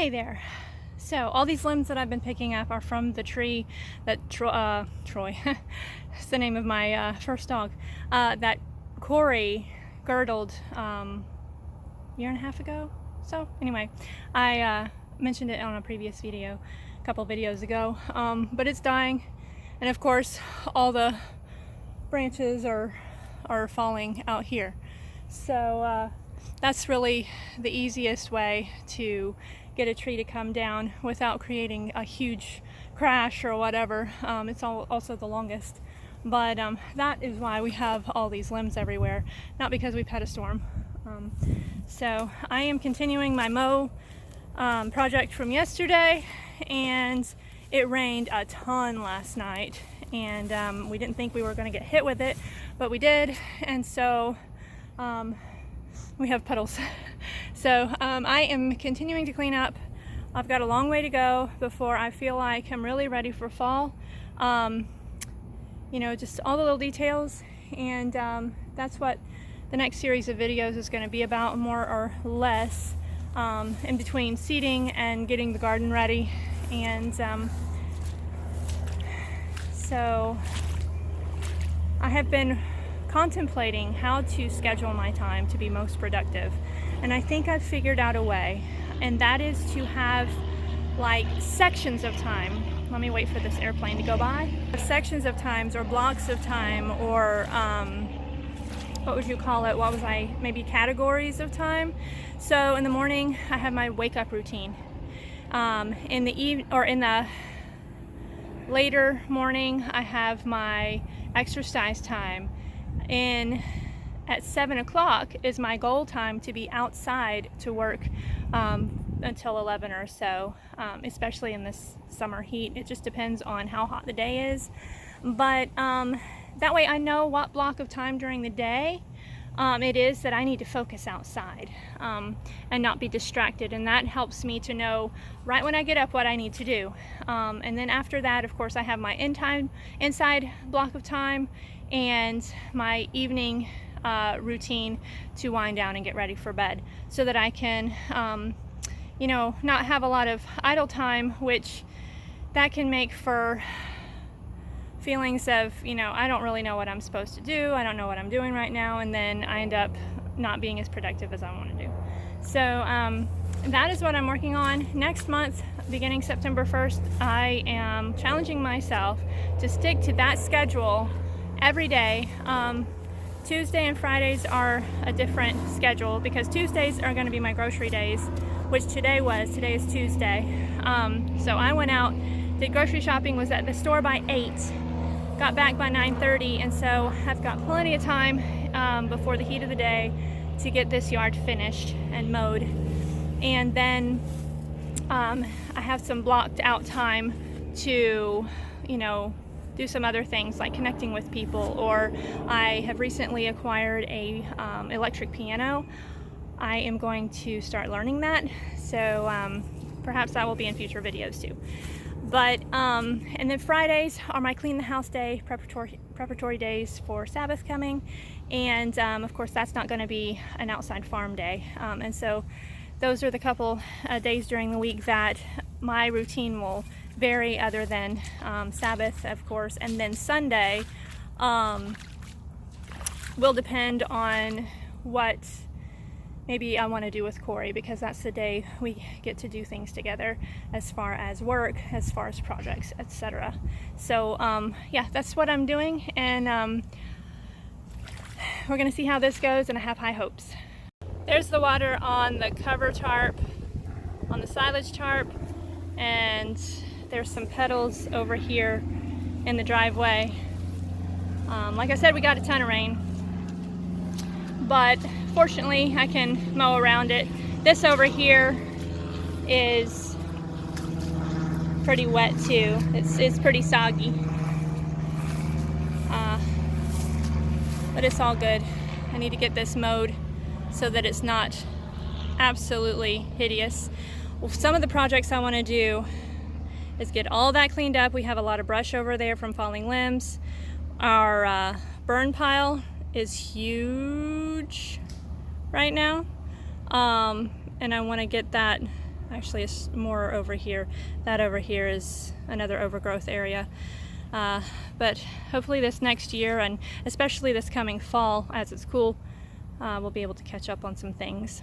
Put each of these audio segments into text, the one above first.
Hey there. So all these limbs that I've been picking up are from the tree that Troy, it's the name of my first dog, that Corey girdled year and a half ago. So anyway, I mentioned it on a previous video, a couple videos ago, but it's dying, and of course all the branches are falling out here. So that's really the easiest way to get a tree to come down without creating a huge crash or whatever. It's also the longest, but that is why we have all these limbs everywhere, not because we've had a storm. So I am continuing my mow project from yesterday, and it rained a ton last night, and we didn't think we were going to get hit with it, but we did, and so we have puddles. So I am continuing to clean up. I've got a long way to go before I feel like I'm really ready for fall. You know, just all the little details, and that's what the next series of videos is going to be about, more or less, in between seeding and getting the garden ready. And so I have been contemplating how to schedule my time to be most productive, and I think I've figured out a way, and that is to have like sections of time. Let me wait for this airplane to go by. Sections of times, or blocks of time, or what would you call it? Maybe categories of time. So in the morning I have my wake up routine. In the later morning I have my exercise time. At 7 o'clock is my goal time to be outside to work until 11 or so, especially in this summer heat. It just depends on how hot the day is, but that way I know what block of time during the day it is that I need to focus outside and not be distracted, and that helps me to know right when I get up what I need to do. And then after that, of course, I have my inside block of time and my evening routine to wind down and get ready for bed, so that I can you know, not have a lot of idle time, which that can make for feelings of, you know, I don't really know what I'm supposed to do, I don't know what I'm doing right now, and then I end up not being as productive as I want to do. So that is what I'm working on. Next month, beginning September 1st, I am challenging myself to stick to that schedule every day. Tuesday and Fridays are a different schedule, because Tuesdays are going to be my grocery days, which today is Tuesday. So I went out, did grocery shopping, was at the store by 8, got back by 9:30, and so I've got plenty of time before the heat of the day to get this yard finished and mowed. And then I have some blocked out time to, you know, do some other things like connecting with people, or I have recently acquired a electric piano. I am going to start learning that, so perhaps that will be in future videos too. But and then Fridays are my clean the house day, preparatory days for Sabbath coming, and of course that's not going to be an outside farm day, and so those are the couple days during the week that my routine will vary, other than Sabbath, of course. And then Sunday will depend on what maybe I want to do with Corey, because that's the day we get to do things together as far as work, as far as projects, etc. So yeah, that's what I'm doing, and we're gonna see how this goes, and I have high hopes. There's the water on the cover tarp, on the silage tarp, and there's some petals over here in the driveway. Like I said, we got a ton of rain, but fortunately I can mow around it. This over here is pretty wet too. It's pretty soggy, but it's all good. I need to get this mowed so that it's not absolutely hideous. Well, some of the projects I want to do is get all that cleaned up. We have a lot of brush over there from falling limbs. Our burn pile is huge right now, and I want to get that Actually, it's more over here. That over here is another overgrowth area. But hopefully this next year, and especially this coming fall as it's cool, we'll be able to catch up on some things.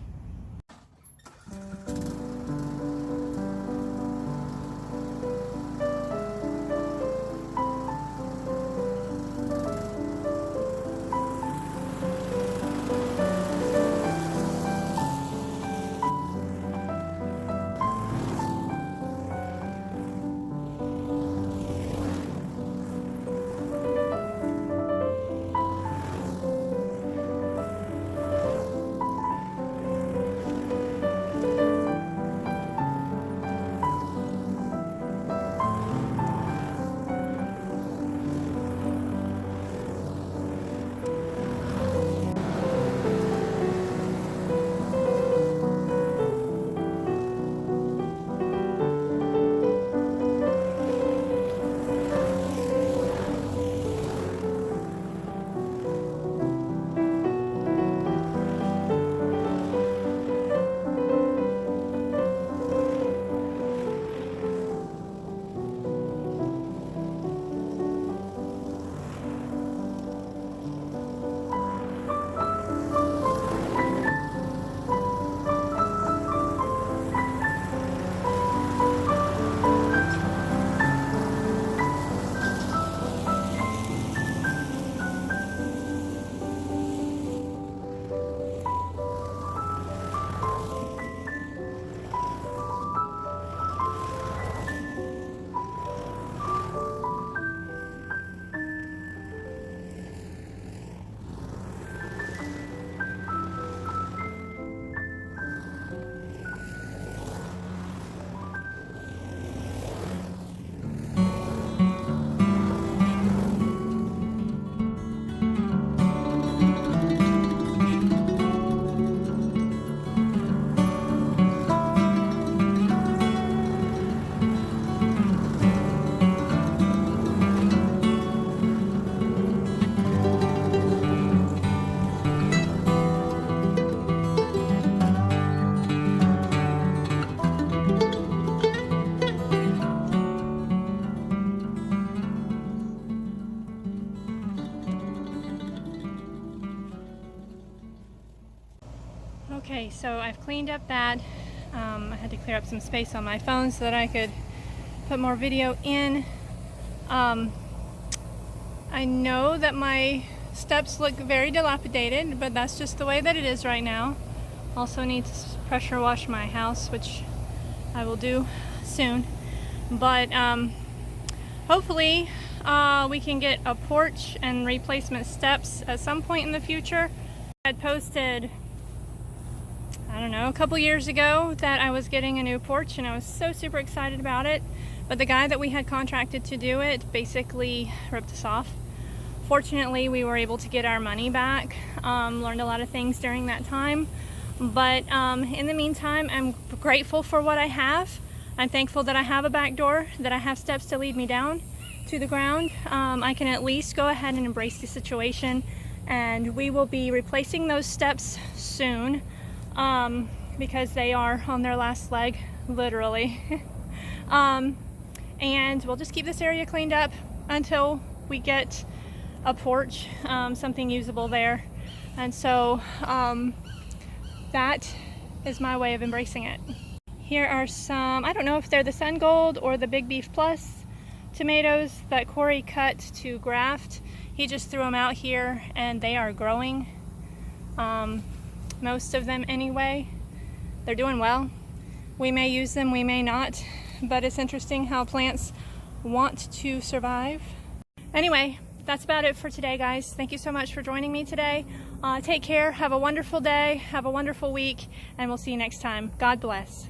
Okay, so I've cleaned up that. I had to clear up some space on my phone so that I could put more video in. I know that my steps look very dilapidated, but that's just the way that it is right now. Also need to pressure wash my house, which I will do soon. But hopefully we can get a porch and replacement steps at some point in the future. I had posted, I don't know, a couple years ago that I was getting a new porch, and I was so super excited about it. But the guy that we had contracted to do it basically ripped us off. Fortunately, we were able to get our money back. Learned a lot of things during that time. But in the meantime, I'm grateful for what I have. I'm thankful that I have a back door, that I have steps to lead me down to the ground. I can at least go ahead and embrace the situation, and we will be replacing those steps soon because they are on their last leg, literally. And we'll just keep this area cleaned up until we get a porch, something usable there. And so that is my way of embracing it. Here are some, I don't know if they're the Sun Gold or the Big Beef Plus tomatoes that Corey cut to graft. He just threw them out here and they are growing. Most of them anyway. They're doing well. We may use them, we may not, but it's interesting how plants want to survive. Anyway, that's about it for today, guys. Thank you so much for joining me today. Take care, have a wonderful day, have a wonderful week, and we'll see you next time. God bless.